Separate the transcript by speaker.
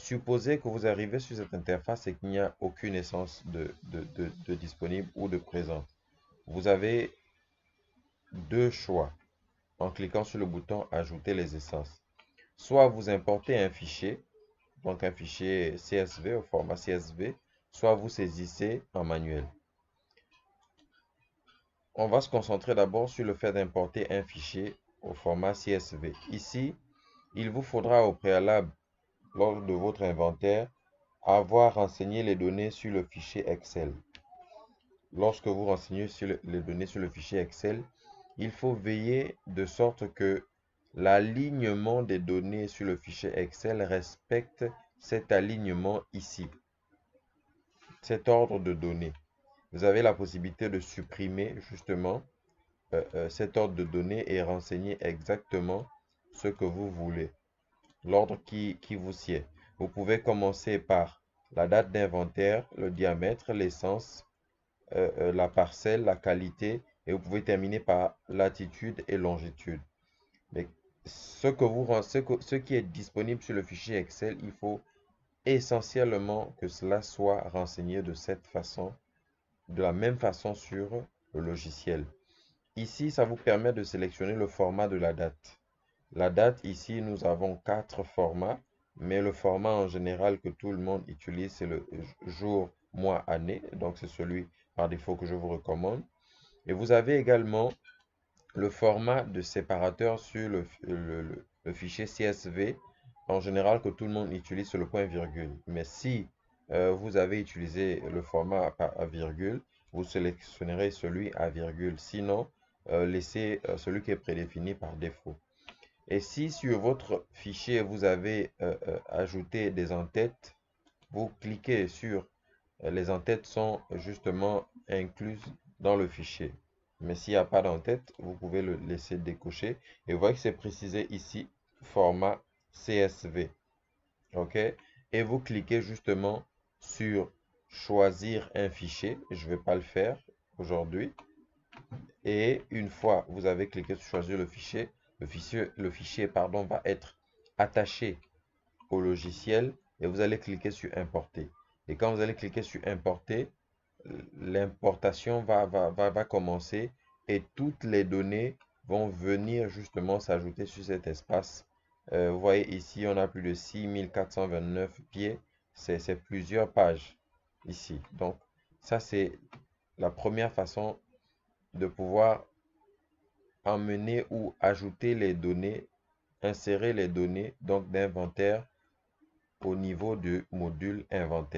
Speaker 1: Supposez que vous arrivez sur cette interface et qu'il n'y a aucune essence de disponible ou de présente. Vous avez deux choix en cliquant sur le bouton Ajouter les essences. Soit vous importez un fichier, donc un fichier CSV au format CSV, soit vous saisissez en manuel. On va se concentrer d'abord sur le fait d'importer un fichier au format CSV. Ici, il vous faudra au préalable, lors de votre inventaire, avoir renseigné les données sur le fichier Excel. Lorsque vous renseignez sur les données sur le fichier Excel, il faut veiller de sorte que l'alignement des données sur le fichier Excel respecte cet alignement ici, cet ordre de données. Vous avez la possibilité de supprimer justement cet ordre de données et renseigner exactement ce que vous voulez, l'ordre qui vous sied. Vous pouvez commencer par la date d'inventaire, le diamètre, l'essence, la parcelle, la qualité, et vous pouvez terminer par latitude et longitude. Mais ce qui est disponible sur le fichier Excel, il faut essentiellement que cela soit renseigné de cette façon, de la même façon sur le logiciel. Ici, ça vous permet de sélectionner le format de la date. La date, ici, nous avons 4 formats, mais le format en général que tout le monde utilise, c'est le jour, mois, année. Donc, c'est celui par défaut que je vous recommande. Et vous avez également le format de séparateur sur le fichier CSV, en général que tout le monde utilise sur le point virgule. Mais si vous avez utilisé le format à virgule, vous sélectionnerez celui à virgule. Sinon, laissez celui qui est prédéfini par défaut. Et si sur votre fichier, vous avez ajouté des en-têtes, vous cliquez sur les en-têtes sont justement incluses dans le fichier. Mais s'il n'y a pas d'en-tête, vous pouvez le laisser décocher. Et vous voyez que c'est précisé ici, format CSV. OK? Et vous cliquez justement sur choisir un fichier. Je ne vais pas le faire aujourd'hui. Et une fois vous avez cliqué sur choisir le fichier pardon, va être attaché au logiciel et vous allez cliquer sur importer. Et quand vous allez cliquer sur importer, l'importation va commencer et toutes les données vont venir justement s'ajouter sur cet espace. Vous voyez ici, on a plus de 6429 pieds. C'est plusieurs pages ici. Donc, ça, c'est la première façon de pouvoir emmener ou ajouter les données, insérer les données donc d'inventaire au niveau du module inventaire.